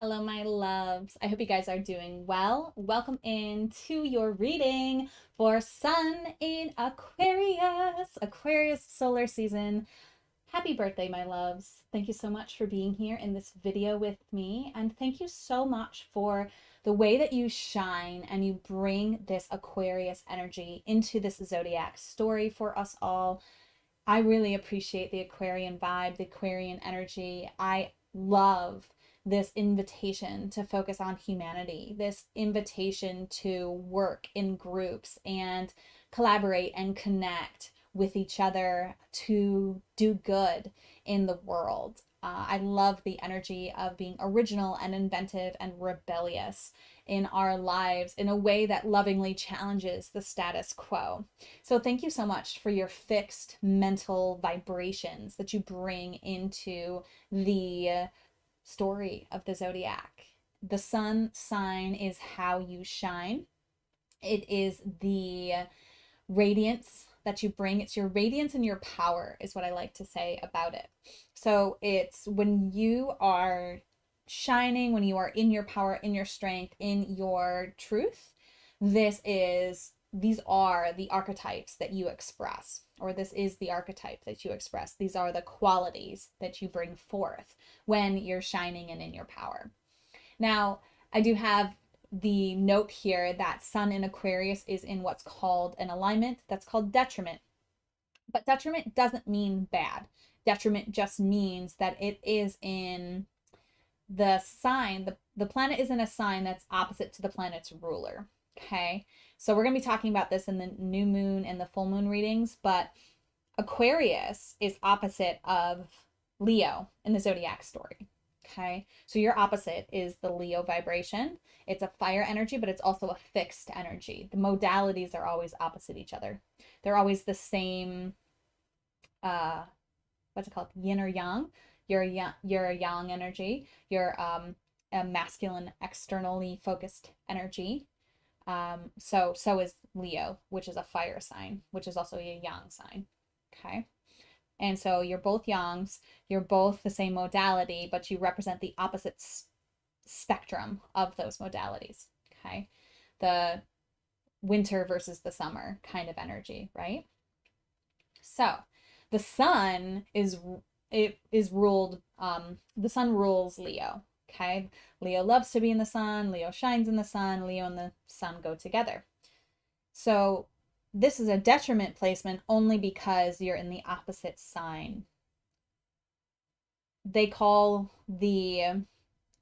Hello, my loves. I hope you guys are doing well. Welcome into your reading for Sun in Aquarius Solar Season. Happy birthday, my loves. Thank you so much for being here in this video with me. And thank you so much for the way that you shine and you bring this Aquarius energy into this zodiac story for us all. I really appreciate the Aquarian vibe, the Aquarian energy. I love this invitation to focus on humanity, this invitation to work in groups and collaborate and connect with each other to do good in the world. I love the energy of being original and inventive and rebellious in our lives in a way that lovingly challenges the status quo. So thank you so much for your fixed mental vibrations that you bring into the story of the zodiac. The sun sign is how you shine. It is the radiance that you bring. It's your radiance and your power, is what I like to say about it. So it's when you are shining, when you are in your power, in your strength, in your truth, these are the archetypes that you express, or this is the archetype that you express. These are the qualities that you bring forth when you're shining and in your power. Now, I do have the note here that Sun in Aquarius is in what's called an alignment that's called detriment. But detriment doesn't mean bad. Detriment just means that it is in the sign, the planet is in a sign that's opposite to the planet's ruler. Okay, so we're going to be talking about this in the new moon and the full moon readings, but Aquarius is opposite of Leo in the zodiac story. Okay, so your opposite is the Leo vibration. It's a fire energy, but it's also a fixed energy. The modalities are always opposite each other. They're always the same, what's it called? Yin or yang. You're a yang energy. You're a masculine, externally focused energy. So is Leo, which is a fire sign, which is also a yang sign. Okay. And so you're both yangs, you're both the same modality, but you represent the opposite spectrum of those modalities. Okay. The winter versus the summer kind of energy, right? So the sun is ruled, the sun rules Leo. Okay. Leo loves to be in the sun. Leo shines in the sun. Leo and the sun go together. So this is a detriment placement only because you're in the opposite sign. They call the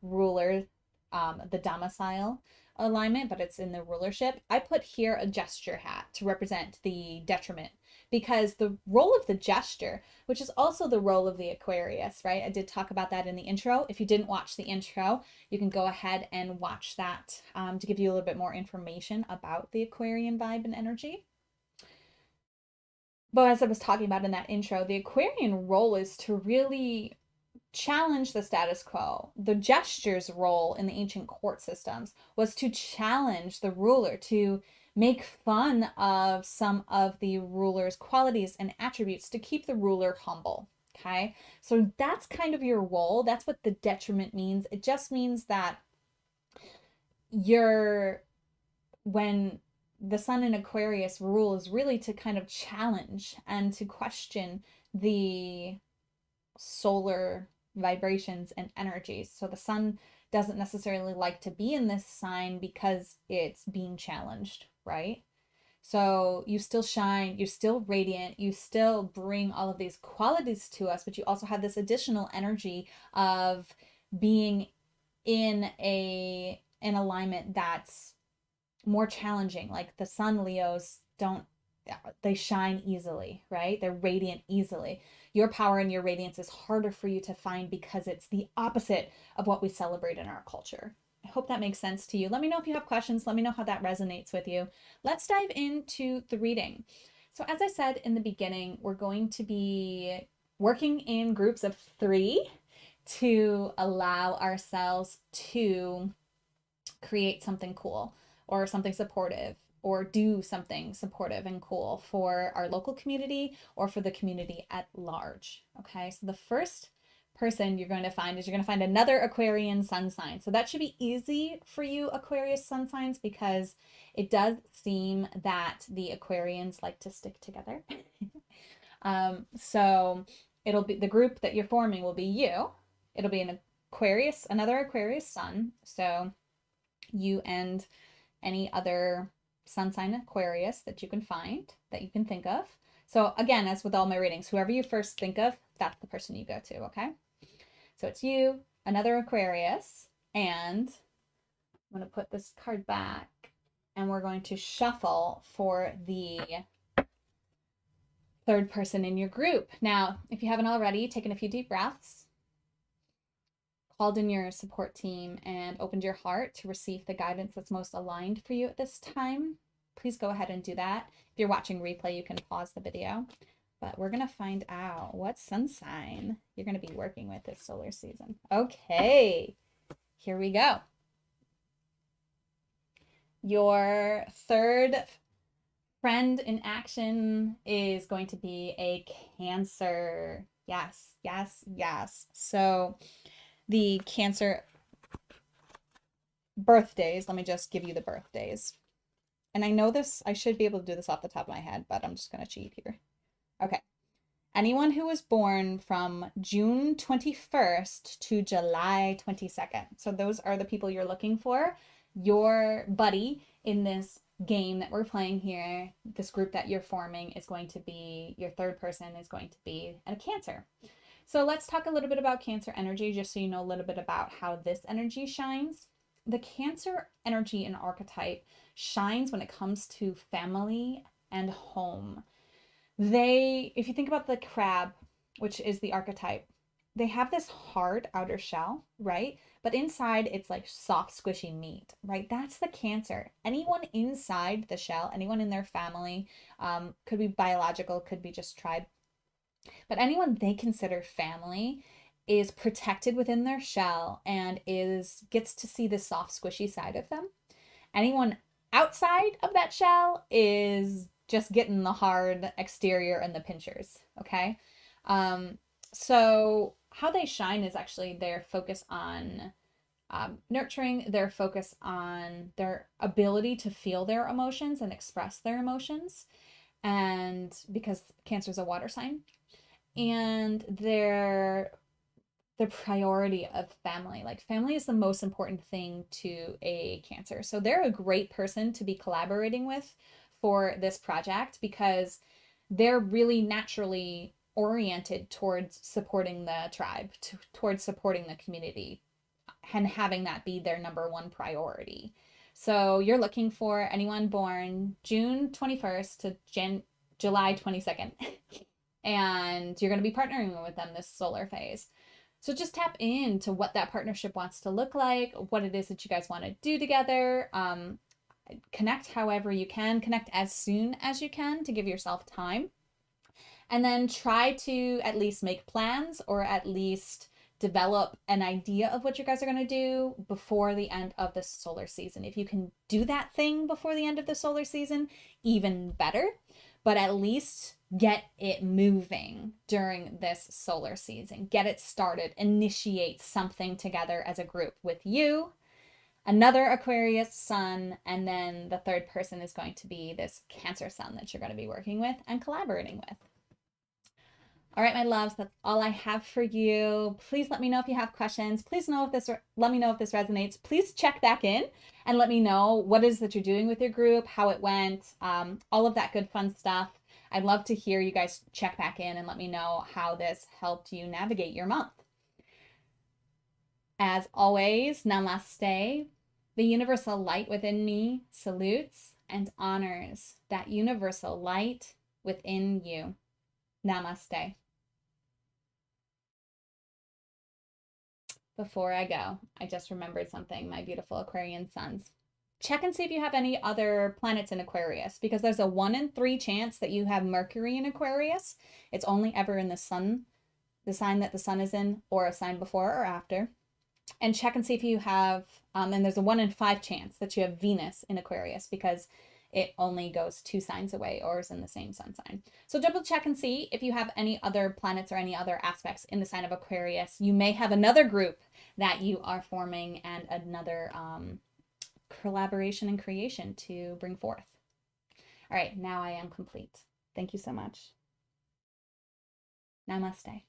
ruler the domicile alignment, but it's in the rulership. I put here a gesture hat to represent the detriment because the role of the gesture, which is also the role of the Aquarius, right? I did talk about that in the intro. If you didn't watch the intro, you can go ahead and watch that to give you a little bit more information about the Aquarian vibe and energy. But as I was talking about in that intro, the Aquarian role is to really challenge the status quo. The gesture's role in the ancient court systems was to challenge the ruler, to make fun of some of the ruler's qualities and attributes to keep the ruler humble. Okay, so that's kind of your role. That's what the detriment means. It just means that when the sun in Aquarius rule is really to kind of challenge and to question the solar vibrations and energies. So the sun doesn't necessarily like to be in this sign because it's being challenged, right? So you still shine, you're still radiant, you still bring all of these qualities to us, but you also have this additional energy of being in an alignment that's more challenging. Like the sun Leos they shine easily, right? They're radiant easily. Your power and your radiance is harder for you to find because it's the opposite of what we celebrate in our culture. I hope that makes sense to you. Let me know if you have questions. Let me know how that resonates with you. Let's dive into the reading. So as I said in the beginning, we're going to be working in groups of 3 to allow ourselves to create something cool or something supportive or do something supportive and cool for our local community or for the community at large. Okay, so the first person you're going to find is you're going to find another Aquarian sun sign. So that should be easy for you Aquarius sun signs, because it does seem that the Aquarians like to stick together. So it'll be the group that you're forming will be you. It'll be an Aquarius, another Aquarius sun. So you and any other sun sign Aquarius that you can find, that you can think of. So again, as with all my readings, whoever you first think of, that's the person you go to, okay? So it's you, another Aquarius, and I'm going to put this card back, and we're going to shuffle for the third person in your group. Now, if you haven't already, taken a few deep breaths, called in your support team, and opened your heart to receive the guidance that's most aligned for you at this time, please go ahead and do that. If you're watching replay, you can pause the video. But we're going to find out what sun sign you're going to be working with this solar season. Okay, here we go. Your third friend in action is going to be a Cancer. Yes, yes, yes. So the Cancer birthdays, let me just give you the birthdays. And I know this, I should be able to do this off the top of my head, but I'm just going to cheat here. Okay. Anyone who was born from June 21st to July 22nd. So those are the people you're looking for. Your buddy in this game that we're playing here, this group that you're forming, is going to be, your third person is going to be a Cancer. So let's talk a little bit about Cancer energy, just so you know a little bit about how this energy shines. The Cancer energy and archetype shines when it comes to family and home. If you think about the crab, which is the archetype, they have this hard outer shell, right? But inside it's like soft, squishy meat, right? That's the Cancer. Anyone inside the shell, anyone in their family, could be biological, could be just tribe, but anyone they consider family is protected within their shell and gets to see the soft, squishy side of them. Anyone outside of that shell is just getting the hard exterior and the pinchers, okay? So how they shine is actually their focus on nurturing, their focus on their ability to feel their emotions and express their emotions, and because Cancer is a water sign, and their priority of family. Like, family is the most important thing to a Cancer. So they're a great person to be collaborating with for this project, because they're really naturally oriented towards supporting the tribe, towards supporting the community, and having that be their number one priority. So you're looking for anyone born June 21st to July 22nd. And you're going to be partnering with them this solar phase. So just tap into what that partnership wants to look like, what it is that you guys want to do together. Connect however you can, connect as soon as you can to give yourself time. And then try to at least make plans, or at least develop an idea of what you guys are going to do before the end of the solar season. If you can do that thing before the end of the solar season, even better. But at least get it moving during this solar season. Get it started. Initiate something together as a group with you, another Aquarius sun, and then the third person is going to be this Cancer sun that you're going to be working with and collaborating with. All right, my loves, that's all I have for you. Please let me know if you have questions. Please let me know if this resonates. Please check back in and let me know what it is that you're doing with your group, how it went, all of that good fun stuff. I'd love to hear you guys check back in and let me know how this helped you navigate your month. As always, namaste. The universal light within me salutes and honors that universal light within you. Namaste. Before I go, I just remembered something, my beautiful Aquarian sons. Check and see if you have any other planets in Aquarius, because there's a 1 in 3 chance that you have Mercury in Aquarius. It's only ever in the sun, the sign that the sun is in, or a sign before or after. And check and see if you have, and there's a 1 in 5 chance that you have Venus in Aquarius, because it only goes 2 signs away or is in the same sun sign. So double check and see if you have any other planets or any other aspects in the sign of Aquarius. You may have another group that you are forming and another collaboration and creation to bring forth. All right, now I am complete. Thank you so much. Namaste.